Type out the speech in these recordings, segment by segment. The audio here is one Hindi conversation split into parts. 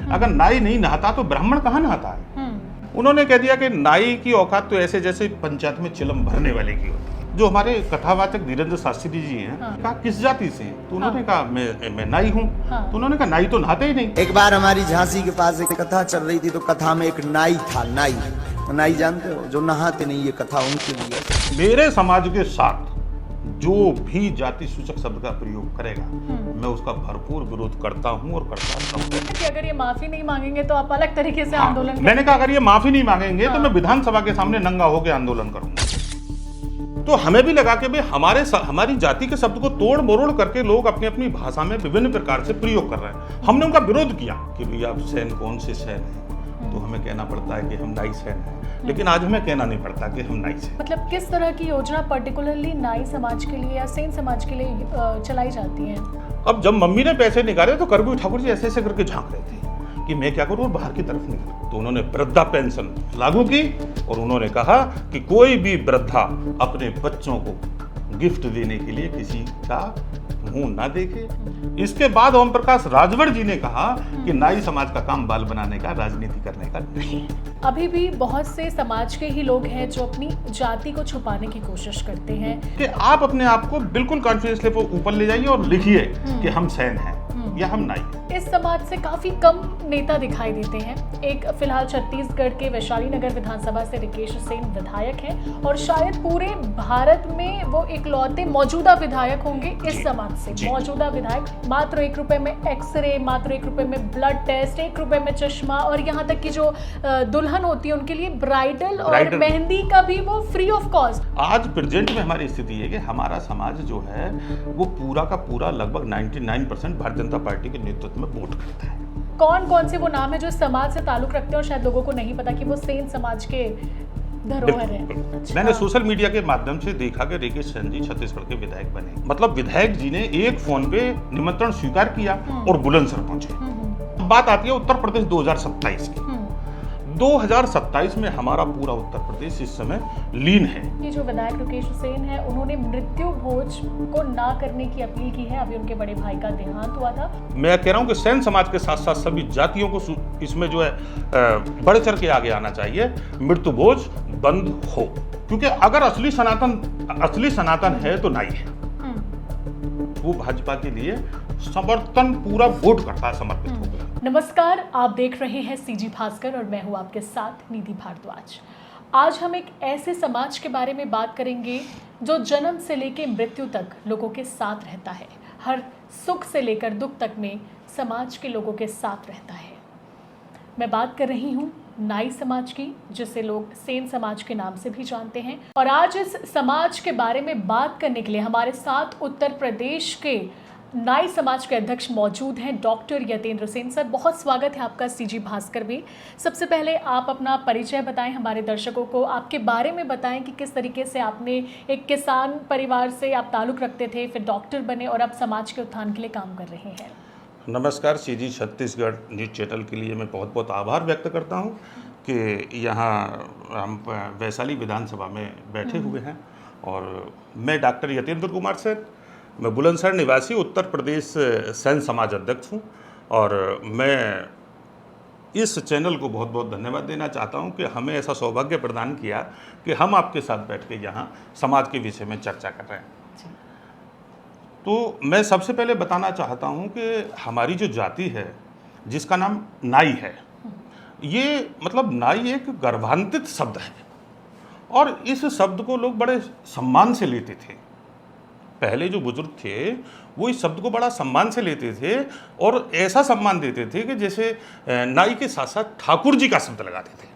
अगर नाई नहीं नहाता तो ब्राह्मण कहाँ नहाता है? उन्होंने कह दिया कि नाई की औकात तो ऐसे जैसे पंचायत में चिलम भरने वाले की होती है। जो हमारे कथावाचक धीरेन्द्र शास्त्री जी हैं, कहा किस जाति से? तो उन्होंने कहा मैं नाई हूँ। तो उन्होंने कहा नाई तो नहाते ही नहीं। एक बार हमारी झांसी के पास एक कथा चल रही थी, तो कथा में एक नाई था। नाई जानते हो, जो नहाते नहीं, ये कथा उनके लिए। मेरे समाज के साथ जो भी जाति सूचक शब्द का प्रयोग करेगा, मैं उसका भरपूर विरोध करता हूं और करता रहूंगा। कि अगर ये माफी नहीं मांगेंगे तो आप अलग तरीके से आंदोलन मैंने कहा अगर ये माफी नहीं मांगेंगे तो मैं विधानसभा के सामने नंगा होकर आंदोलन करूंगा। तो हमें भी लगा कि भाई हमारी जाति के शब्द को तोड़ मरोड़ करके लोग अपनी अपनी भाषा में विभिन्न प्रकार से प्रयोग कर रहे हैं। हमने उनका विरोध किया कि भैया आप सैन कौन से सैन है, तो हमें कहना पड़ता है कि हम नाई सैन हैं। लेकिन आज हमें कहना नहीं पड़ता कि हम नाई सैन। मतलब किस तरह की योजना पर्टिकुलरली नाई समाज के लिए या सेन समाज के लिए चलाई जाती है? अब जब मम्मी ने पैसे निकाले तो करबू ठाकुर जी ऐसे ऐसे करके झांक रहे थे कि मैं क्या करूं और बाहर की तरफ निकलूं। तो उन्होंने वृद्धा पेंशन लागू की और उन्होंने कहा कि कोई भी वृद्धा अपने बच्चों को गिफ्ट देने के लिए किसी का मुंह ना देखे। इसके बाद ओम प्रकाश राजभर जी ने कहा कि नाई समाज का काम बाल बनाने का, राजनीति करने का नहीं। अभी भी बहुत से समाज के ही लोग हैं जो अपनी जाति को छुपाने की कोशिश करते हैं कि आप अपने आप को बिल्कुल कॉन्फिडेंस लेवल ऊपर ले जाइए और लिखिए कि हम सैन हैं या हम नाई हैं। इस समाज से काफी कम नेता दिखाई देते हैं। एक फिलहाल छत्तीसगढ़ के वैशाली नगर विधानसभा से रिकेश सेन विधायक हैं और शायद पूरे भारत में वो इकलौते मौजूदा विधायक होंगे इस समाज से। मौजूदा विधायक मात्र 1 रुपए में एक्सरे, मात्र 1 रुपए में ब्लड टेस्ट, 1 रुपए में चश्मा और यहाँ तक कि जो दुल्हन होती है उनके लिए ब्राइडल और मेहंदी का भी वो फ्री ऑफ कॉस्ट। आज प्रेजेंट में हमारी स्थिति है कि हमारा समाज जो है वो पूरा का पूरा लगभग 99% भारतीय जनता पार्टी के नेतृत्व में वोट करता है। कौन कौन से वो नाम है जो समाज से ताल्लुक रखते हैं और शायद लोगों को नहीं पता कि वो सेन समाज के धरोहर है? मैंने सोशल मीडिया के माध्यम से देखा कि रिकेश सेन जी छत्तीसगढ़ के विधायक बने। मतलब विधायक जी ने एक फोन पे निमंत्रण स्वीकार किया और बुलंदशहर पहुंचे। बात आती है उत्तर प्रदेश 2027 की। 2027 में हमारा पूरा उत्तर प्रदेश इस समय लीन है। ये जो विधायक रिकेश सेन है, उन्होंने मृत्यु भोज को ना करने की अपील की है। अभी उनके बड़े भाई का देहांत हुआ था। मैं कह रहा हूँ कि सेन समाज के साथ साथ सभी जातियों को इसमें जो है बढ़ चढ़ के आगे आना चाहिए। मृत्यु भोज बंद हो, क्योंकि अगर असली सनातन है तो नाई है। वो भाजपा के लिए समर्थन पूरा वोट करता है, समर्पित हो गया। नमस्कार, आप देख रहे हैं सीजी भास्कर और मैं हूं आपके साथ निधि भारद्वाज। आज हम एक ऐसे समाज के बारे में बात करेंगे जो जन्म से लेकर मृत्यु तक लोगों के साथ रहता है। हर सुख से लेकर दुख तक में समाज के लोगों के साथ रहता है। मैं बात कर रही हूं नाई समाज की, जिसे लोग सेन समाज के नाम से भी जानते हैं। और आज इस समाज के बारे में बात करने के लिए हमारे साथ उत्तर प्रदेश के नाई समाज के अध्यक्ष मौजूद हैं, डॉक्टर यतेंद्र सेन। सर, बहुत स्वागत है आपका सीजी भास्कर में। सबसे पहले आप अपना परिचय बताएं हमारे दर्शकों को, आपके बारे में बताएं कि किस तरीके से आपने एक किसान परिवार से आप ताल्लुक़ रखते थे, फिर डॉक्टर बने और अब समाज के उत्थान के लिए काम कर रहे हैं। नमस्कार। सीजी छत्तीसगढ़ न्यूज़ चैनल के लिए मैं बहुत बहुत आभार व्यक्त करता हूं कि यहाँ हम वैशाली विधानसभा में बैठे हुए हैं। और मैं डॉक्टर यतेंद्र कुमार सेन, मैं बुलंदशहर निवासी उत्तर प्रदेश सेन समाज अध्यक्ष हूँ। और मैं इस चैनल को बहुत बहुत धन्यवाद देना चाहता हूँ कि हमें ऐसा सौभाग्य प्रदान किया कि हम आपके साथ बैठ के यहाँ समाज के विषय में चर्चा कर रहे हैं। तो मैं सबसे पहले बताना चाहता हूँ कि हमारी जो जाति है जिसका नाम नाई है, ये मतलब नाई एक गर्भांतित शब्द है और इस शब्द को लोग बड़े सम्मान से लेते थे। पहले जो बुजुर्ग थे वो इस शब्द को बड़ा सम्मान से लेते थे और ऐसा सम्मान देते थे कि जैसे नाई के साथ साथ ठाकुर जी का शब्द लगाते थे।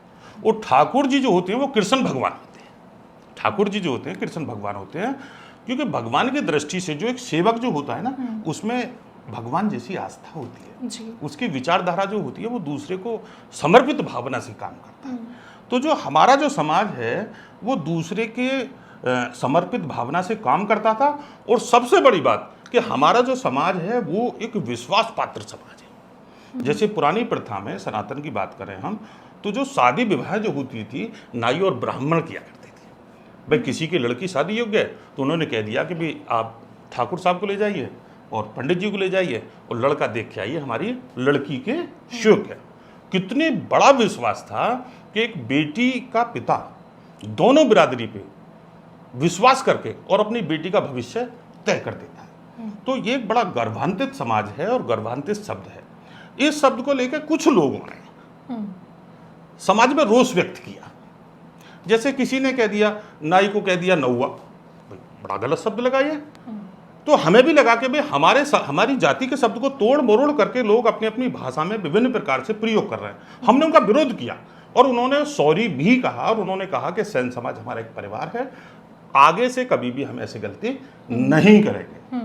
और ठाकुर जी जो होते हैं वो कृष्ण भगवान होते हैं। ठाकुर जी जो होते हैं कृष्ण भगवान होते हैं, क्योंकि भगवान की दृष्टि से जो एक सेवक जो होता है ना, उसमें भगवान जैसी आस्था होती है जी। उसकी विचारधारा जो होती है वो दूसरे को समर्पित भावना से काम करता है। तो जो हमारा जो समाज है वो दूसरे के समर्पित भावना से काम करता था। और सबसे बड़ी बात कि हमारा जो समाज है वो एक विश्वास पात्र समाज है। जैसे पुरानी प्रथा में सनातन की बात करें हम, तो जो शादी विवाह जो होती थी नाई और ब्राह्मण किया करते थे। भाई किसी की लड़की शादी योग्य है तो उन्होंने कह दिया कि भाई आप ठाकुर साहब को ले जाइए और पंडित जी को ले जाइए और लड़का देख के आइए हमारी लड़की के योग्य है। कितने बड़ा विश्वास था कि एक बेटी का पिता दोनों बिरादरी पे विश्वास करके और अपनी बेटी का भविष्य तय कर देता है। तो ये एक बड़ा गर्भान्वित समाज है और गर्भान्वित शब्द है। इस शब्द को लेकर कुछ लोगों ने समाज में रोष व्यक्त किया। जैसे किसी ने कह दिया, नाई को कह दिया नौवा, बड़ा गलत शब्द लगा ये। तो हमें भी लगा कि भाई हमारी जाति के शब्द को तोड़ मरोड़ करके लोग अपनी अपनी भाषा में विभिन्न प्रकार से प्रयोग कर रहे हैं। हमने उनका विरोध किया और उन्होंने सॉरी भी कहा और उन्होंने कहा कि सैन समाज हमारा एक परिवार है, आगे से कभी भी हम ऐसी गलती नहीं करेंगे।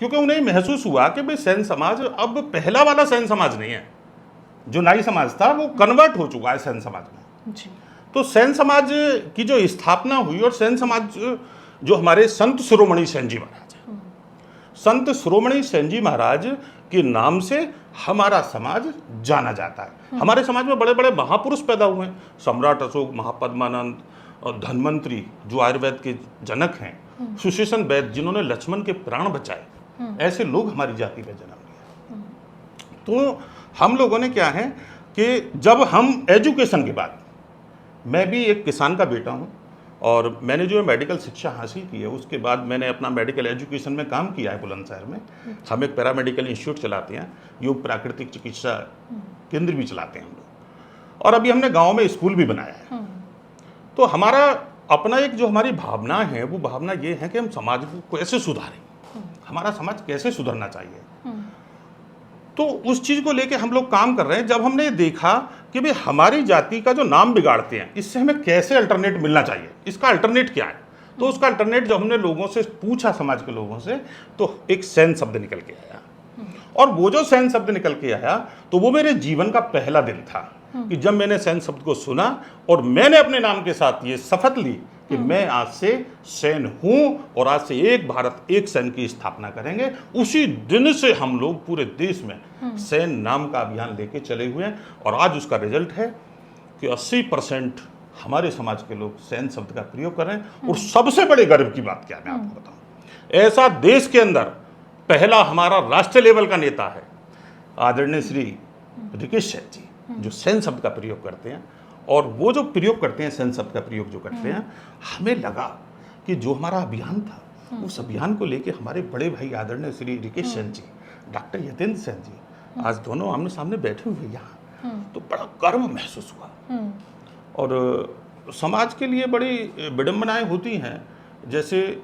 क्योंकि उन्हें महसूस हुआ कि भाई सैन समाज अब पहला वाला सैन समाज नहीं है। जो नाई समाज था वो कन्वर्ट हो चुका है सैन समाज में। तो सैन समाज की जो स्थापना हुई और सैन समाज जो हमारे संत शिरोमणि सेन जी महाराज है, संत शिरोमणि सेन जी महाराज के नाम से हमारा समाज जाना जाता है। हमारे समाज में बड़े बड़े महापुरुष पैदा हुए हैं, सम्राट अशोक, महापद्मानंद और धन्वंतरी जो आयुर्वेद के जनक हैं, सुशेषण वैद्य जिन्होंने लक्ष्मण के प्राण बचाए, ऐसे लोग हमारी जाति में जन्म लिया। तो हम लोगों ने क्या है कि जब हम एजुकेशन के बाद, मैं भी एक किसान का बेटा हूँ और मैंने जो मेडिकल शिक्षा हासिल की है उसके बाद मैंने अपना मेडिकल एजुकेशन में काम किया है बुलंदशहर में। हम एक पैरामेडिकल इंस्टीट्यूट चलाते हैं, योग प्राकृतिक चिकित्सा केंद्र भी चलाते हैं हम लोग, और अभी हमने गांव में स्कूल भी बनाया है। तो हमारा अपना एक जो हमारी भावना है वो भावना ये है कि हम समाज को कैसे सुधारें, हमारा समाज कैसे सुधरना चाहिए। तो उस चीज़ को लेके हम लोग काम कर रहे हैं। जब हमने देखा कि भाई हमारी जाति का जो नाम बिगाड़ते हैं इससे हमें कैसे अल्टरनेट मिलना चाहिए, इसका अल्टरनेट क्या है, तो उसका अल्टरनेट जब हमने लोगों से पूछा, समाज के लोगों से, तो एक सैन शब्द निकल के आया। और वो जो सैन शब्द निकल के आया तो वो मेरे जीवन का पहला दिन था कि जब मैंने सैन शब्द को सुना और मैंने अपने नाम के साथ ये शपथ ली कि मैं आज से सैन हूं और आज से एक भारत एक सैन की स्थापना करेंगे। उसी दिन से हम लोग पूरे देश में सैन नाम का अभियान लेके चले हुए हैं और आज उसका रिजल्ट है कि 80% हमारे समाज के लोग सैन शब्द का प्रयोग कर रहे हैं। और सबसे बड़े गर्व की बात क्या मैं आपको बताऊं, ऐसा देश के अंदर पहला हमारा राष्ट्रीय लेवल का नेता है आदरणीय श्री ऋकेश सेन जी, जो सैन शब्द का प्रयोग करते हैं। और वो जो प्रयोग करते हैं, सैन शब्द का प्रयोग जो करते हैं, हमें लगा कि जो हमारा अभियान था उस अभियान को लेके हमारे बड़े भाई आदरणीय श्री ऋकेश सेन जी, डॉक्टर यतेंद्र सेन जी आज दोनों आमने सामने बैठे हुए यहाँ, तो बड़ा गर्व महसूस हुआ। और समाज के लिए बड़ी विडंबनाएं होती हैं, जैसे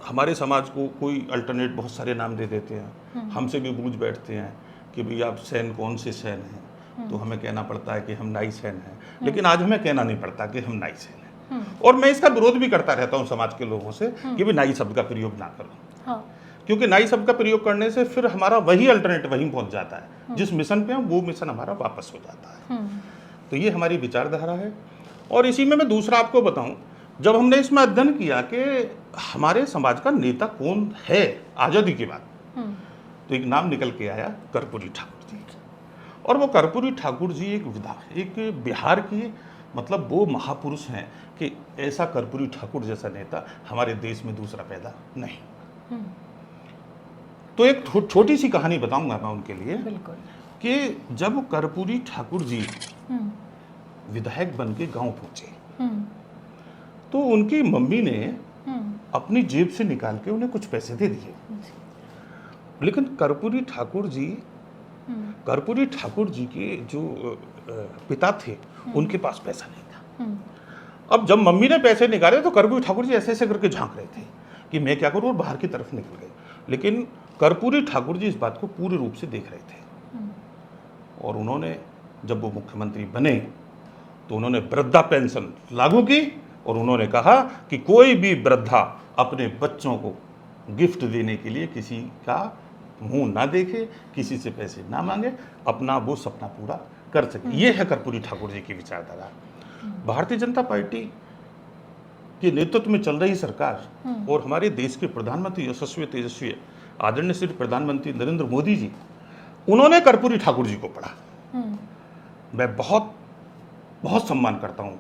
हमारे समाज को कोई अल्टरनेट बहुत सारे नाम दे देते हैं, हमसे भी पूछ बैठते हैं कि भाई आप सैन कौन से सैन हैं, तो हमें कहना पड़ता है कि हम नाई सैन हैं। लेकिन आज हमें कहना नहीं पड़ता कि हम नाई सैन हैं। और मैं इसका विरोध भी करता रहता हूँ समाज के लोगों से कि भाई नाई शब्द का प्रयोग ना करो। क्योंकि नाई शब्द का प्रयोग करने से फिर हमारा वही अल्टरनेट वहीं पहुंच जाता है, जिस मिशन पे हम वो मिशन हमारा वापस हो जाता है। तो ये हमारी विचारधारा है। और इसी में मैं दूसरा आपको बताऊं, जब हमने इसमें अध्ययन किया कि हमारे समाज का नेता कौन है आज़ादी के बाद, तो एक नाम निकल के आया कर्पूरी ठाकुर जी। और वो कर्पूरी ठाकुर जी एक बिहार की मतलब वो महापुरुष हैं कि ऐसा कर्पूरी ठाकुर जैसा नेता हमारे देश में दूसरा पैदा नहीं। तो एक छोटी सी कहानी बताऊंगा मैं उनके लिए कि जब कर्पूरी ठाकुर जी विधायक बन के गाँव पहुंचे तो उनकी मम्मी ने अपनी जेब से निकाल के उन्हें कुछ पैसे दे दिए। लेकिन कर्पूरी ठाकुर जी के जो पिता थे उनके पास पैसा नहीं था। अब जब मम्मी ने पैसे निकाले तो कर्पूरी ठाकुर जी ऐसे ऐसे करके झांक रहे थे कि मैं क्या करूं, और बाहर की तरफ निकल गए। लेकिन कर्पूरी ठाकुर जी इस बात को पूरे रूप से देख रहे थे और उन्होंने जब वो मुख्यमंत्री बने तो उन्होंने वृद्धा पेंशन लागू की और उन्होंने कहा कि कोई भी वृद्धा अपने बच्चों को गिफ्ट देने के लिए किसी का मुंह ना देखे, किसी से पैसे ना मांगे, अपना वो सपना पूरा कर सके। ये है कर्पूरी ठाकुर जी की विचारधारा। भारतीय जनता पार्टी के नेतृत्व में चल रही सरकार और हमारे देश के प्रधानमंत्री यशस्वी तेजस्वी आदरणीय श्री प्रधानमंत्री नरेंद्र मोदी जी, उन्होंने कर्पूरी ठाकुर जी को पढ़ा। मैं बहुत बहुत सम्मान करता हूँ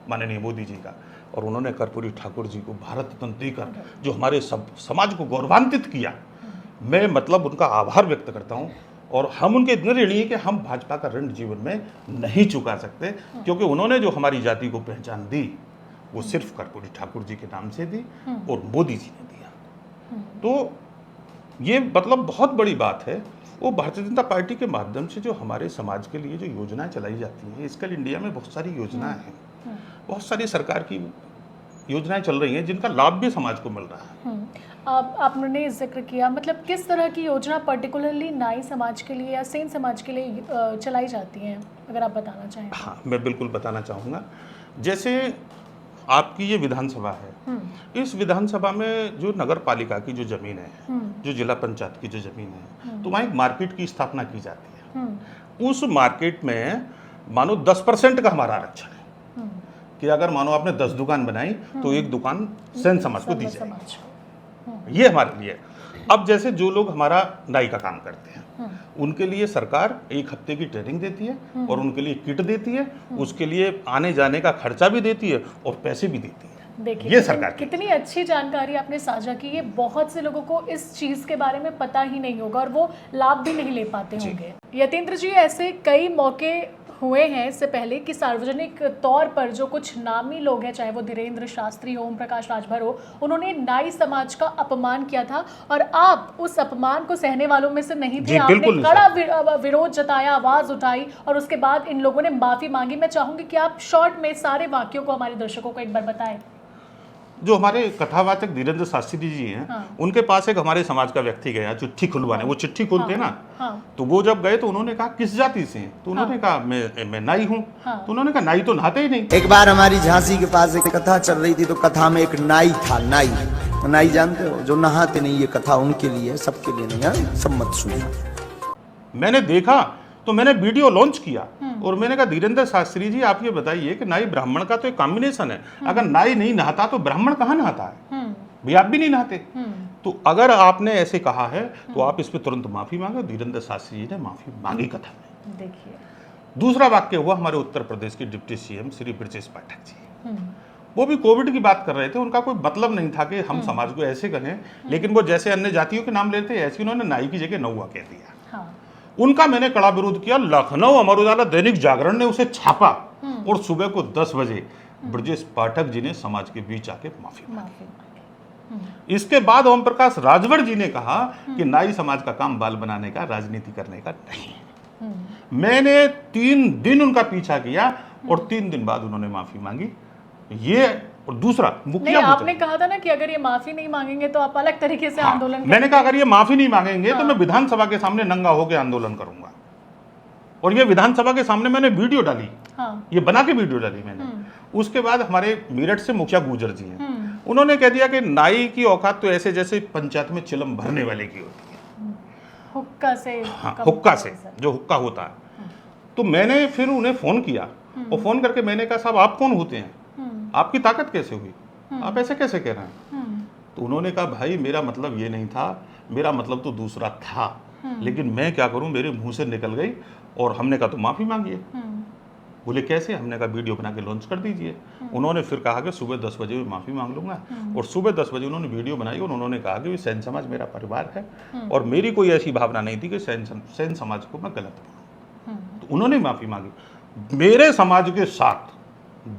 माननीय मोदी जी का, और उन्होंने कर्पूरी ठाकुर जी को भारत रत्न देकर जो हमारे सब समाज को गौरवान्वित किया, मैं मतलब उनका आभार व्यक्त करता हूँ। और हम उनके इतने ऋणी हैं कि हम भाजपा का ऋण जीवन में नहीं चुका सकते, क्योंकि उन्होंने जो हमारी जाति को पहचान दी वो सिर्फ कर्पूरी ठाकुर जी के नाम से दी और मोदी जी ने दिया। तो ये मतलब बहुत बड़ी बात है। वो भारतीय जनता पार्टी के माध्यम से जो हमारे समाज के लिए जो योजनाएं चलाई जाती हैं, इसके लिए इंडिया में बहुत सारी योजनाएं हैं, बहुत सारी सरकार की योजनाएं चल रही हैं जिनका लाभ भी समाज को मिल रहा है। आपने जिक्र किया, मतलब किस तरह की योजना पर्टिकुलरली नाई समाज के लिए या सेन समाज के लिए चलाई जाती हैं, अगर आप बताना चाहें? हाँ, मैं बिल्कुल बताना चाहूँगा। जैसे आपकी ये विधानसभा है, इस विधानसभा में जो नगर पालिका की जो जमीन है, जो जिला पंचायत की जो जमीन है, तो वहाँ एक मार्केट की स्थापना की जाती है। उस मार्केट में मानो 10% का हमारा आरक्षण है कि अगर मानो आपने 10 दुकान बनाई तो एक दुकान सेन समाज को दी जाएगी। ये हमारे लिए। अब जैसे जो लोग हमारा नाई का काम करते हैं, उनके लिए सरकार 1 हफ्ते की ट्रेनिंग देती है और उनके लिए किट देती है, उसके लिए आने जाने का खर्चा भी देती है और पैसे भी देती है। देखिए ये सरकार कितनी अच्छी जानकारी आपने साझा की है। बहुत से लोगों को इस चीज के बारे में पता ही नहीं होगा और वो लाभ भी नहीं ले पाते होंगे। यतेंद्र जी, ऐसे कई मौके हुए हैं इससे पहले कि सार्वजनिक तौर पर जो कुछ नामी लोग हैं, चाहे वो धीरेन्द्र शास्त्री हो, ओम प्रकाश राजभर हो, उन्होंने नाई समाज का अपमान किया था और आप उस अपमान को सहने वालों में से नहीं थे। आपने कड़ा विरोध जताया, आवाज उठाई और उसके बाद इन लोगों ने माफी मांगी। मैं चाहूंगी कि आप शॉर्ट में सारे वाक्यों को हमारे दर्शकों को एक बार बताएं। जो हमारे कथावाचक धीरेन्द्र शास्त्री जी हैं, उनके पास एक हमारे समाज का व्यक्ति गया चिट्ठी खुलवाने। वो चिट्ठी खोलते हैं ना, तो वो जब गए तो उन्होंने कहा किस जाति से हैं? तो उन्होंने कहा मैं नाई हूँ। तो उन्होंने कहा नाई तो नहाते ही नहीं। एक बार हमारी झांसी के पास एक कथा चल रही थी, तो कथा में एक नाई था। नाई जानते हो, जो नहाते नहीं। ये कथा उनके लिए, सबके लिए नहीं है, सब मत सुनिए। मैंने देखा तो मैंने वीडियो लॉन्च किया और मैंने कहा धीरेन्द्र शास्त्री जी, आप ये बताइए कि नाई ब्राह्मण का तो एक कॉम्बिनेशन है। अगर नाई नहीं नहाता तो ब्राह्मण कहाँ नहाता है? भाई आप भी नहीं नहाते। तो अगर आपने ऐसे कहा है तो आप इस पे तुरंत माफी मांगे। धीरेन्द्र शास्त्री जी ने माफी मांगी कथा में। देखिए, दूसरा वाक्य हुआ हमारे उत्तर प्रदेश के डिप्टी सीएम श्री ब्रजेश पाठक जी। वो भी कोविड की बात कर रहे थे। उनका कोई मतलब नहीं था कि हम समाज को ऐसे कहें, लेकिन वो जैसे अन्य जातियों के नाम लेते ऐसे उन्होंने नाई की जगह नौआ कह दिया। उनका मैंने कड़ा विरोध किया। लखनऊ अमर उजाला दैनिक जागरण ने उसे छापा और सुबह को 10 बजे ब्रजेश पाठक जी ने समाज के बीच आके माफी मांगी। इसके बाद ओम प्रकाश राजभर जी ने कहा कि नाई समाज का काम बाल बनाने का, राजनीति करने का नहीं। मैंने 3 दिन उनका पीछा किया और 3 दिन बाद उन्होंने माफी मांगी। ये और दूसरा मुखिया, आपने कहा था ना कि अगर ये माफी नहीं मांगेंगे तो आप अलग तरीके से आंदोलन करेंगे। मैंने कहा अगर ये माफी नहीं मांगेंगे तो मैं विधानसभा के सामने नंगा होकर आंदोलन करूंगा। और ये विधानसभा के सामने मैंने वीडियो डाली, ये बना के वीडियो डाली मैंने। उसके बाद हमारे मेरठ से मुखिया गुजर जी हैं, उन्होंने कह दिया कि नाई की औकात तो ऐसे जैसे पंचायत में चिलम भरने वाले की होती है, हुक्का से। हाँ, हुक्का से, जो हुक्का होता है। तो मैंने फिर उन्हें फोन किया और फोन करके मैंने कहा साहब आप कौन होते हैं, आपकी ताकत कैसे हुई, आप ऐसे कैसे कह रहे हैं? तो उन्होंने कहा भाई मेरा मतलब ये नहीं था, मेरा मतलब तो दूसरा था, लेकिन मैं क्या करूं, मेरे मुंह से निकल गई। और हमने कहा तो माफी मांगिए। बोले कैसे? हमने कहा वीडियो बना के लॉन्च कर दीजिए। उन्होंने फिर कहा कि सुबह 10 बजे मैं माफी मांग लूंगा। और सुबह 10 बजे उन्होंने वीडियो बनाई और उन्होंने कहा कि सेन समाज मेरा परिवार है और मेरी कोई ऐसी भावना नहीं थी कि सेन समाज को मैं गलत बोलूं। तो उन्होंने माफी मांगी। मेरे समाज के साथ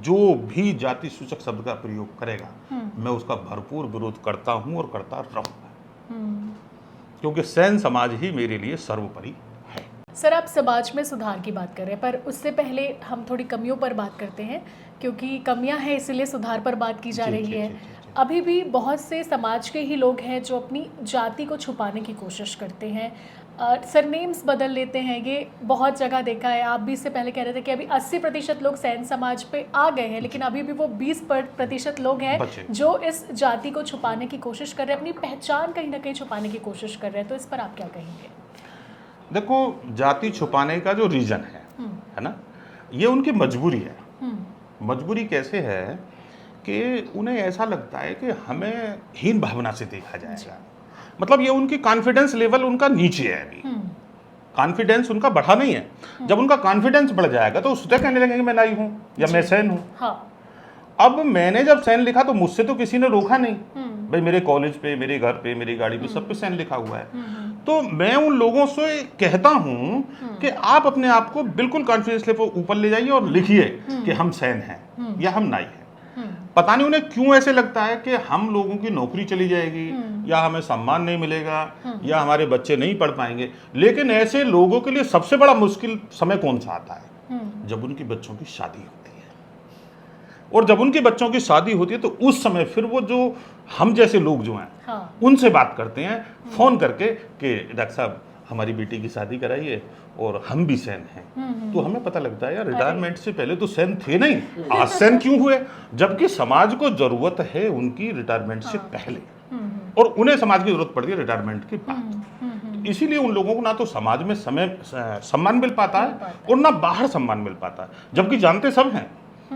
जो भी जाति सूचक शब्द का प्रयोग करेगा मैं उसका भरपूर विरोध करता हूं और करता रहूंगा, क्योंकि सेन समाज ही मेरे लिए सर्वोपरि है। सर, आप समाज में सुधार की बात कर रहे हैं, पर उससे पहले हम थोड़ी कमियों पर बात करते हैं, क्योंकि कमियां हैं इसलिए सुधार पर बात की जा रही है। अभी भी बहुत से समाज के ही लोग हैं जो अपनी जाति को छुपाने की कोशिश करते हैं, सरनेम्स बदल लेते हैं। ये बहुत जगह देखा है। आप भी इससे पहले कह रहे थे कि अभी 80% लोग सैन समाज पे आ गए हैं, लेकिन अभी भी वो 20% लोग हैं जो इस जाति को छुपाने की कोशिश कर रहे हैं, अपनी पहचान कहीं ना कहीं छुपाने की कोशिश कर रहे हैं। तो इस पर आप क्या कहेंगे? देखो, जाति छुपाने का जो रीजन है ना, ये उनकी मजबूरी है। मजबूरी कैसे है कि उन्हें ऐसा लगता है कि हमें हीन भावना से देखा जाएगा। मतलब ये उनकी कॉन्फिडेंस लेवल उनका नीचे है। अभी कॉन्फिडेंस उनका बढ़ा नहीं है। जब उनका कॉन्फिडेंस बढ़ जाएगा तो स्वतः कहने लगेंगे मैं नाई हूं या मैं सैन हूं। अब मैंने जब सेन लिखा तो मुझसे तो किसी ने रोका नहीं, भाई मेरे कॉलेज पे, मेरे घर पे, मेरी गाड़ी पे, सब पे सेन लिखा हुआ है। तो मैं उन लोगों से कहता हूं कि आप अपने आप को बिल्कुल कॉन्फिडेंस लेवल ऊपर ले जाइए और लिखिए कि हम सेन हैं या हम नाई हैं। पता नहीं उन्हें क्यों ऐसे लगता है कि हम लोगों की नौकरी चली जाएगी या हमें सम्मान नहीं मिलेगा या हमारे बच्चे नहीं पढ़ पाएंगे। लेकिन ऐसे लोगों के लिए सबसे बड़ा मुश्किल समय कौन सा आता है? जब उनकी बच्चों की शादी होती है। और जब उनके बच्चों की शादी होती है तो उस समय फिर वो जो हम जैसे लोग जो हैं, हाँ, उनसे बात करते हैं फोन करके कि डॉक्टर साहब हमारी बेटी की शादी कराइए और हम भी सैन हैं। तो हमें पता लगता है यार रिटायरमेंट से पहले तो सैन थे नहीं, आज सैन क्यों हुए? जबकि समाज को जरूरत है उनकी रिटायरमेंट से पहले और उन्हें समाज की जरूरत पड़ती है रिटायरमेंट के बाद। इसीलिए उन लोगों को ना तो समाज में सम्मान मिल पाता है और ना बाहर सम्मान मिल पाता है, जबकि जानते सब हैं।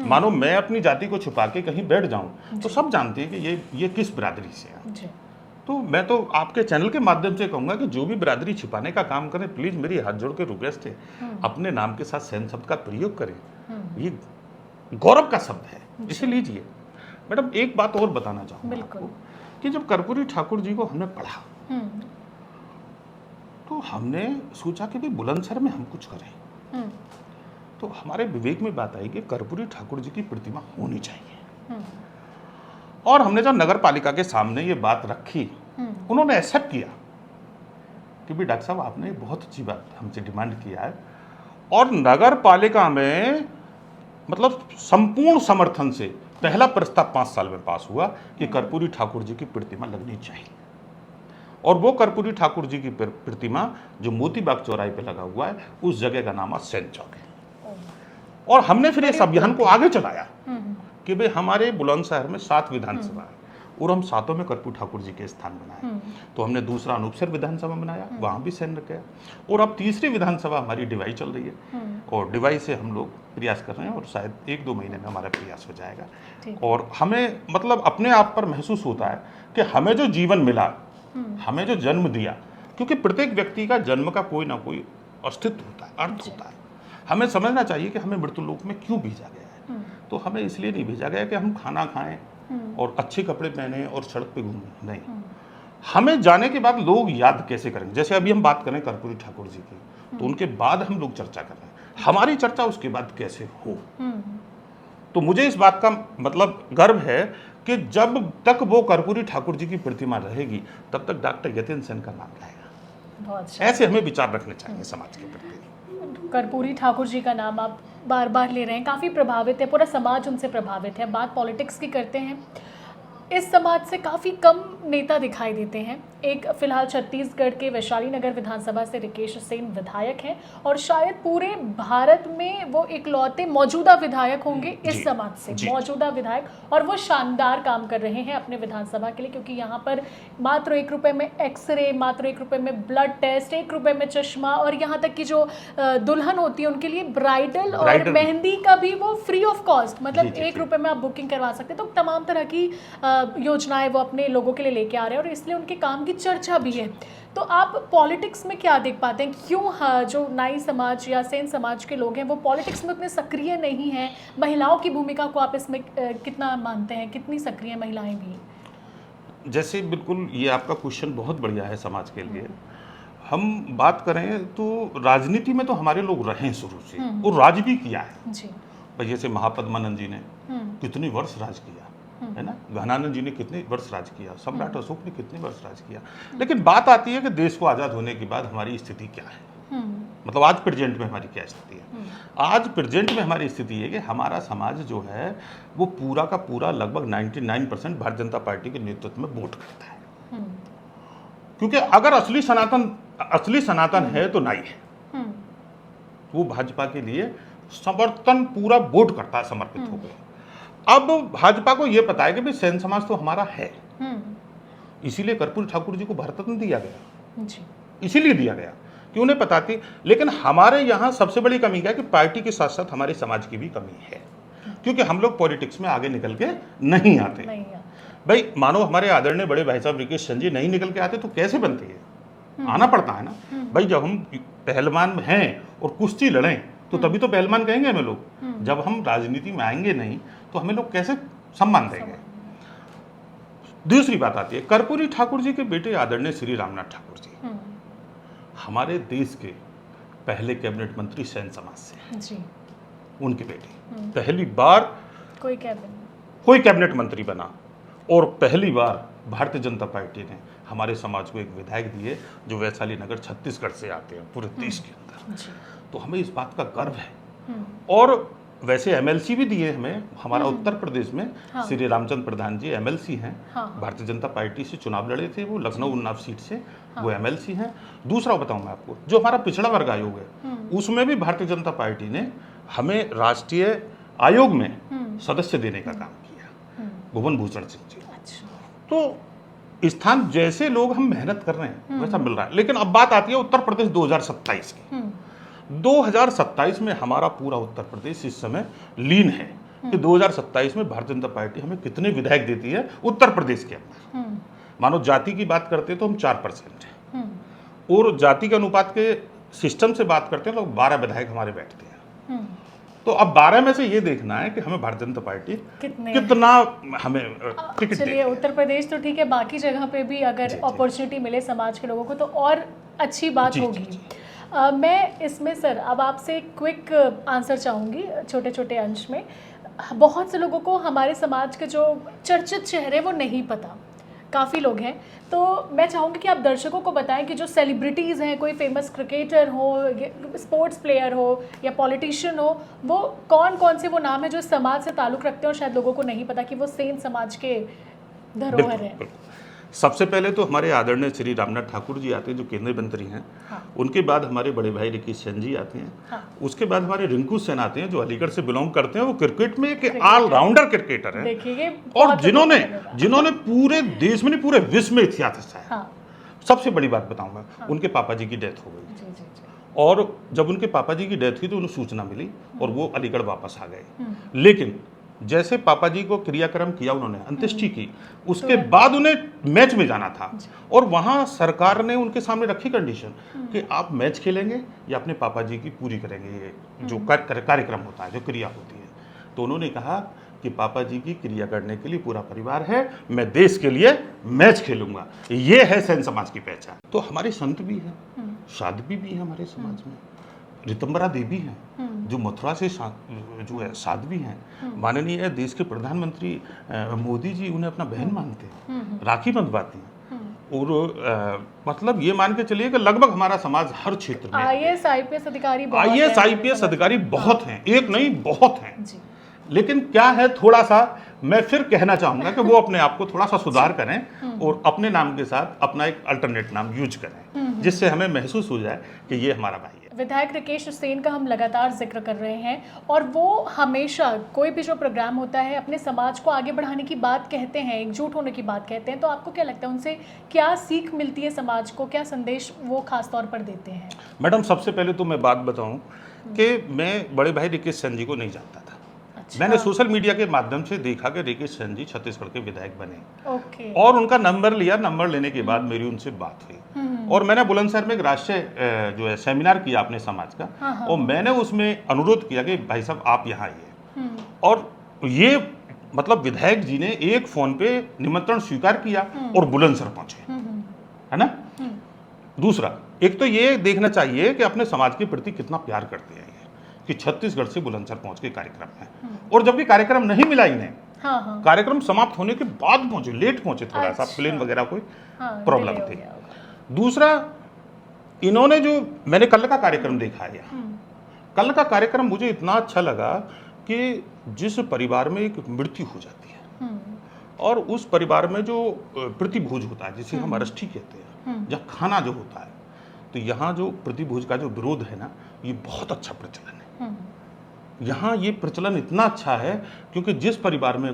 मानो मैं अपनी जाति को छुपा के कहीं बैठ जाऊं तो सब जानते हैं कि ये किस बिरादरी से है। तो मैं तो आपके चैनल के माध्यम से कहूंगा कि जो भी बिरादरी छिपाने का काम करें, प्लीज मेरी हाथ जोड़ के रिक्वेस्ट है, अपने नाम के साथ सैन शब्द का प्रयोग करें। ये गौरव का शब्द है, इसे लीजिए। मैडम एक बात और बताना चाहूंगा आपको कि जब कर्पूरी ठाकुर जी को हमने पढ़ा तो हमने सोचा कि भाई बुलंदशहर में हम कुछ करें। तो हमारे विवेक में बात आई कि कर्पूरी ठाकुर जी की प्रतिमा होनी चाहिए। और हमने जब नगर पालिका के सामने ये बात रखी, उन्होंने एक्सेप्ट किया कि भी डॉक्टर साहब आपने बहुत अच्छी बात हमसे डिमांड किया है। और नगर पालिका में मतलब संपूर्ण समर्थन से पहला प्रस्ताव 5 साल में पास हुआ कि कर्पूरी ठाकुर जी की प्रतिमा लगनी चाहिए। और वो कर्पूरी ठाकुर जी की प्रतिमा जो मोतीबाग चौराहे पे लगा हुआ है, उस जगह का नाम सैन चौक है। और हमने फिर इस अभियान को आगे चलाया कि भाई हमारे बुलंदशहर में 7 विधानसभा है और हम 7 में कर्पूरी ठाकुर जी के स्थान बनाए। तो हमने दूसरा अनूपसर विधानसभा बनाया, वहां भी सैन रख गया। और अब तीसरी विधानसभा हमारी डिवाई चल रही है और डिवाई से हम लोग प्रयास कर रहे हैं और शायद 1-2 महीने में हमारा प्रयास हो जाएगा। और हमें मतलब अपने आप पर महसूस होता है कि हमें जो जीवन मिला, हमें जो जन्म दिया, क्योंकि प्रत्येक व्यक्ति का जन्म का कोई ना कोई अस्तित्व होता है, अर्थ होता है। हमें समझना चाहिए कि हमें मृत्यु लोक में क्यों भेजा गया है। तो हमें इसलिए नहीं भेजा गया कि हम खाना खाएं और अच्छे कपड़े पहने और सड़क पे घूमें, नहीं। हमें जाने के बाद लोग याद कैसे करेंगे। जैसे अभी हम बात करें कर्पूरी ठाकुर जी की, तो उनके बाद हम लोग चर्चा कर रहे हैं, हमारी चर्चा उसके बाद कैसे हो। तो मुझे इस बात का मतलब गर्व है कि जब तक वो कर्पूरी ठाकुर जी की प्रतिमा रहेगी तब तक डॉक्टर यतीन्द्र सेन का नाम रहेगा। ऐसे हमें विचार रखने चाहिए समाज के प्रति। कर्पूरी ठाकुर जी का नाम आप बार बार ले रहे हैं, काफ़ी प्रभावित है, पूरा समाज उनसे प्रभावित है। बात पॉलिटिक्स की करते हैं, इस समाज से काफ़ी कम नेता दिखाई देते हैं। एक फिलहाल छत्तीसगढ़ के वैशाली नगर विधानसभा से रिकेश सेन विधायक हैं और शायद पूरे भारत में वो इकलौते मौजूदा विधायक होंगे इस समाज से, मौजूदा विधायक। और वो शानदार काम कर रहे हैं अपने विधानसभा के लिए, क्योंकि यहाँ पर मात्र 1 रुपये में एक्सरे, मात्र 1 रुपये में ब्लड टेस्ट, 1 रुपये में चश्मा, और यहाँ तक कि जो दुल्हन होती है उनके लिए ब्राइडल और मेहंदी का भी वो फ्री ऑफ कॉस्ट, मतलब 1 रुपये में आप बुकिंग करवा सकते हैं। तो तमाम तरह की योजनाएं वो अपने लोगों के लिए लेके आ रहे हैं और इसलिए उनके काम की चर्चा भी है। तो आप पॉलिटिक्स में क्या देख पाते हैं, क्यों जो नाई समाज या सेन समाज के लोग हैं वो पॉलिटिक्स में उतने सक्रिय नहीं हैं? महिलाओं की भूमिका को आप इसमें कितना मानते हैं, कितनी सक्रिय महिलाएं भी? जैसे बिल्कुल ये आपका क्वेश्चन बहुत बढ़िया है समाज के लिए। हम बात करें तो राजनीति में तो हमारे लोग रहे हैं शुरू से और राज भी किया है जी। जैसे महापद्मानंद जी ने कितने वर्ष राज किया है ना, घनानंद जी ने कितने वर्ष राज किया, सम्राट अशोक ने कितने वर्ष राज किया। लेकिन बात आती है कि देश को आज़ाद होने के बाद हमारी स्थिति क्या है, मतलब आज प्रेजेंट में हमारी क्या स्थिति है। आज प्रेजेंट में हमारी स्थिति है कि हमारा समाज जो है वो पूरा का पूरा लगभग 99% भारतीय जनता पार्टी के नेतृत्व में वोट करता है। क्योंकि अगर असली सनातन है तो नाई है, वो भाजपा के लिए समर्थन पूरा वोट करता है, समर्पित हो गया। अब भाजपा को यह पता है कि भाई सेन समाज तो हमारा है, इसीलिए कर्पूरी ठाकुर जी को भारत रत्न दिया गया, इसीलिए दिया गया कि उन्हें पता थी। लेकिन हमारे यहाँ सबसे बड़ी कमी क्या है कि पार्टी के साथ साथ हमारे समाज की भी कमी है, क्योंकि हम लोग पॉलिटिक्स में आगे निकल के नहीं आते। भाई मानो हमारे आदरणीय बड़े भाई साहब रिकेश सेन जी नहीं निकल के आते तो कैसे बनती है, आना पड़ता है ना। भाई जब हम पहलवान हैं और कुश्ती लड़ें तो तभी तो पहलवान कहेंगे हमें लोग। जब हम राजनीति में आएंगे नहीं तो हमें लोग कैसे सम्मान देंगे। दूसरी बात आती है कर्पूरी ठाकुर जी के बेटे आदरणीय श्री रामनाथ ठाकुर जी हमारे देश के पहले कैबिनेट मंत्री सैन समाज से हैं। जी। उनके बेटे पहली बार कोई कैबिनेट मंत्री बना और पहली बार भारतीय जनता पार्टी ने हमारे समाज को एक विधायक दिए जो वैशाली नगर छत्तीसगढ़ से आते हैं पूरे देश के अंदर। जी। तो हमें इस बात का गर्व है। और वैसे एमएलसी भी दिए हमें हमारा उत्तर प्रदेश में। हाँ। श्री रामचंद्र प्रधान जी एमएलसी हैं। हाँ। भारतीय जनता पार्टी से चुनाव लड़े थे, वो लखनऊ उन्नाव सीट से। हाँ। वो एमएलसी हैं। दूसरा बताऊं मैं आपको, जो हमारा पिछड़ा वर्ग आयोग है उसमें भी भारतीय जनता पार्टी ने हमें राष्ट्रीय आयोग में सदस्य देने का काम किया, भुवन भूषण सिंह जी। अच्छा। तो स्थान जैसे लोग हम मेहनत कर रहे हैं वैसा मिल रहा है। लेकिन अब बात आती है उत्तर प्रदेश 2027 की। 2027 में हमारा पूरा उत्तर प्रदेश इस समय लीन है कि 2027 में भारतीय जनता पार्टी हमें कितने विधायक देती है उत्तर प्रदेश के अंदर। मानो जाति की बात करते हैं तो हम 4% हैं, और जाति के अनुपात के सिस्टम से बात करते हैं तो 12 विधायक हमारे बैठते हैं। तो अब 12 में से ये देखना है कि हमें भारतीय जनता पार्टी कितना हमें टिकट देती है। उत्तर प्रदेश तो ठीक है, बाकी जगह पे भी अगर अपॉर्चुनिटी मिले समाज के लोगों को तो और अच्छी बात होगी। मैं इसमें सर अब आपसे क्विक आंसर चाहूँगी छोटे छोटे अंश में। बहुत से लोगों को हमारे समाज के जो चर्चित चेहरे वो नहीं पता, काफ़ी लोग हैं, तो मैं चाहूँगी कि आप दर्शकों को बताएं कि जो सेलिब्रिटीज़ हैं, कोई फेमस क्रिकेटर हो, स्पोर्ट्स प्लेयर हो या पॉलिटिशियन हो, वो कौन कौन से वो नाम है जो समाज से ताल्लुक़ रखते हैं और शायद लोगों को नहीं पता कि वो सेन समाज के धरोहर हैं। सबसे पहले तो हमारे आदरणीय श्री रामनाथ ठाकुर जी आते हैं जो केंद्रीय मंत्री हैं। हाँ। उनके बाद हमारे बड़े भाई रिकी सेन जी आते हैं। हाँ। उसके बाद हमारे रिंकू सेन आते हैं जो अलीगढ़ से बिलोंग करते हैं। वो क्रिकेट में एक ऑलराउंडर क्रिकेटर है और जिन्होंने पूरे देश में नहीं पूरे विश्व में इतिहास रचा है। हाँ। सबसे बड़ी बात बताऊंगा, हाँ। उनके पापा जी की डेथ हो गई और जब उनके पापा जी की डेथ हुई तो उन्हें सूचना मिली और वो अलीगढ़ वापस आ गए। लेकिन जैसे पापा जी को क्रियाक्रम किया उन्होंने, अंत्येष्टि की, उसके बाद उन्हें मैच में जाना था और वहां सरकार ने उनके सामने रखी कंडीशन कि आप मैच खेलेंगे या अपने पापा जी की पूरी करेंगे ये जो कार्यक्रम होता है, जो क्रिया होती है। तो उन्होंने कहा कि पापा जी की क्रिया करने के लिए पूरा परिवार है, मैं देश के लिए मैच खेलूंगा। ये है सैन समाज की पहचान। तो हमारे संत भी हैं, साध्वी भी है हमारे समाज में। रितंबरा देवी हैं जो मथुरा से जो है साध्वी हैं। माननीय देश के प्रधानमंत्री मोदी जी उन्हें अपना बहन मानते हैं, राखी बंधवाती हैं। और मतलब ये मान के चलिए कि लगभग हमारा समाज हर क्षेत्र में आईएएस आईपीएस अधिकारी बहुत हैं, एक नहीं बहुत हैं। लेकिन क्या है, थोड़ा सा मैं फिर कहना चाहूँगा कि वो अपने आप को थोड़ा सा सुधार करें और अपने नाम के साथ अपना एक अल्टरनेट नाम यूज करें, जिससे हमें महसूस हो जाए कि ये हमारा भाई है। विधायक रिकेश सेन का हम लगातार जिक्र कर रहे हैं और वो हमेशा कोई भी जो प्रोग्राम होता है अपने समाज को आगे बढ़ाने की बात कहते हैं, एकजुट होने की बात कहते हैं। तो आपको क्या लगता है उनसे क्या सीख मिलती है समाज को, क्या संदेश वो खास तौर पर देते हैं? मैडम, सबसे पहले तो मैं बात बताऊं कि मैं बड़े भाई रिकेश सेन जी को नहीं जानता था। अच्छा। मैंने सोशल मीडिया के माध्यम से देखा कि रिकेश सेन जी छत्तीसगढ़ के विधायक बने और उनका नंबर लिया। नंबर लेने के बाद मेरी उनसे बात हुई और मैंने बुलंदशहर में एक राष्ट्रीय जो है सेमिनार किया अपने समाज का। हाँ। और मैंने उसमें अनुरोध किया कि भाई साहब आप यहाँ आइए। और ये मतलब विधायक जी ने एक फोन पे निमंत्रण स्वीकार किया और बुलंदशहर पहुंचे, है ना। दूसरा, एक तो ये देखना चाहिए कि अपने समाज के प्रति कितना प्यार करते हैं कि छत्तीसगढ़ से बुलंदशहर पहुंच के कार्यक्रम है। और जबकि कार्यक्रम नहीं मिला इन्हें, हाँ। कार्यक्रम समाप्त होने के बाद पहुंचे, लेट पहुंचे, थोड़ा सा प्लेन वगैरह कोई प्रॉब्लम थी। दूसरा, इन्होंने जो मैंने कल का कार्यक्रम देखा है, कल का कार्यक्रम मुझे इतना अच्छा लगा कि जिस परिवार में एक मृत्यु हो जाती है और उस परिवार में जो प्रतिभोज होता है, जिसे हम अरष्ठी कहते हैं, जहाँ खाना जो होता है, तो यहाँ जो प्रतिभोज का जो विरोध है ना, ये बहुत अच्छा प्रचलन है। यहाँ ये प्रचलन इतना अच्छा है क्योंकि जिस परिवार में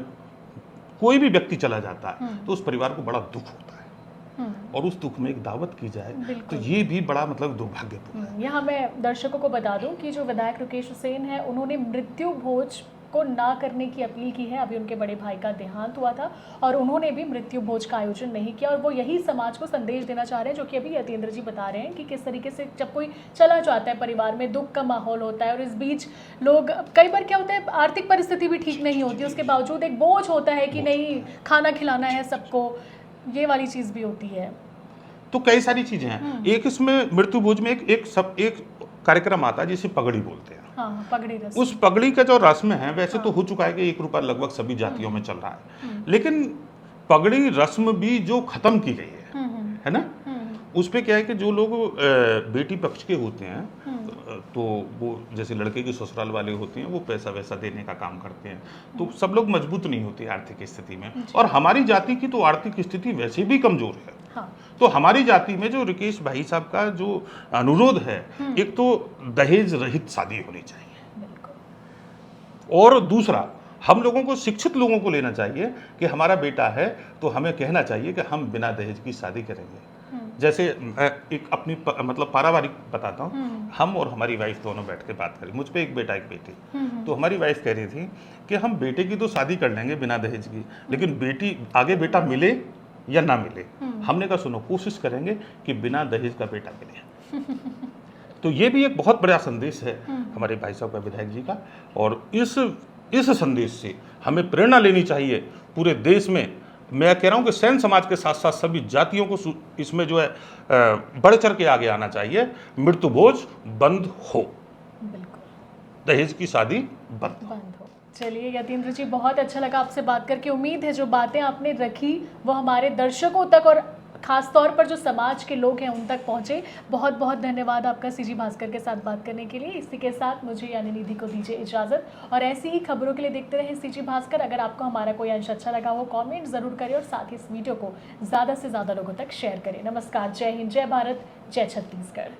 कोई भी व्यक्ति चला जाता है तो उस परिवार को बड़ा दुख होता है और उस दुख में एक दावत की जाए तो ये भी बड़ा मतलब दुर्भाग्यपूर्ण है। यहाँ मैं दर्शकों को बता दूं कि जो विधायक रिकेश सेन है उन्होंने मृत्यु भोज को ना करने की अपील की है। अभी उनके बड़े भाई का देहांत हुआ था और उन्होंने भी मृत्यु भोज का आयोजन नहीं किया, और वो यही समाज को संदेश देना चाह रहे हैं, जो कि अभी यतीन्द्र जी बता रहे हैं कि किस तरीके से जब कोई चला जाता है परिवार में, दुख का माहौल होता है और इस बीच लोग, कई बार क्या होता है आर्थिक परिस्थिति भी ठीक नहीं होती, उसके बावजूद एक बोझ होता है कि नहीं खाना खिलाना है सबको, ये वाली चीज़ भी होती है। तो कई सारी चीजें हैं। एक इसमें मृत्यु भोज में एक कार्यक्रम आता है जिसे पगड़ी बोलते हैं। हाँ, पगड़ी रस्म। उस पगड़ी का जो रस्म है वैसे तो हो चुका है कि 1 रुपया लगभग सभी जातियों में चल रहा है, लेकिन पगड़ी रस्म भी जो खत्म की गई है ना, उस पे क्या है कि जो लोग बेटी पक्ष के होते हैं तो वो जैसे लड़के की ससुराल वाले होते हैं वो पैसा वैसा देने का काम करते हैं, तो सब लोग मजबूत नहीं होते आर्थिक स्थिति में, और हमारी जाति की तो आर्थिक स्थिति वैसे भी कमजोर है। हाँ। तो हमारी जाति में जो रिकेश भाई साहब का जो अनुरोध है, एक तो दहेज रहित शादी होनी चाहिए, और दूसरा हम लोगों को, शिक्षित लोगों को लेना चाहिए कि हमारा बेटा है तो हमें कहना चाहिए कि हम बिना दहेज की शादी करेंगे। जैसे मैं एक अपनी मतलब पारिवारिक बताता हूँ, हम और हमारी वाइफ दोनों बैठ के बात करी, मुझ पे एक बेटा एक बेटी, तो हमारी वाइफ कह रही थी कि हम बेटे की तो शादी कर लेंगे बिना दहेज की, लेकिन बेटी आगे बेटा मिले या ना मिले, हमने कहा सुनो कोशिश करेंगे कि बिना दहेज का बेटा मिले। तो ये भी एक बहुत बड़ा संदेश है हमारे भाई साहब का, विधायक जी का, और इस संदेश से हमें प्रेरणा लेनी चाहिए पूरे देश में। मैं कह रहा हूँ कि सैन समाज के साथ साथ सभी जातियों को इसमें जो है बढ़ चढ़ के आगे आना चाहिए। मृत्यु भोज बंद हो, दहेज की शादी बंद हो। चलिए यतीन्द्र जी, बहुत अच्छा लगा आपसे बात करके। उम्मीद है जो बातें आपने रखी वो हमारे दर्शकों तक और खास तौर पर जो समाज के लोग हैं उन तक पहुंचे। बहुत बहुत धन्यवाद आपका सीजी भास्कर के साथ बात करने के लिए। इसी के साथ मुझे यानी निधि को दीजिए इजाज़त, और ऐसी ही खबरों के लिए देखते रहे सीजी भास्कर। अगर आपको हमारा कोई अंश अच्छा लगा हो कमेंट ज़रूर करें, और साथ ही इस वीडियो को ज़्यादा से ज़्यादा लोगों तक शेयर करें। नमस्कार, जय हिंद, जय भारत, जय छत्तीसगढ़।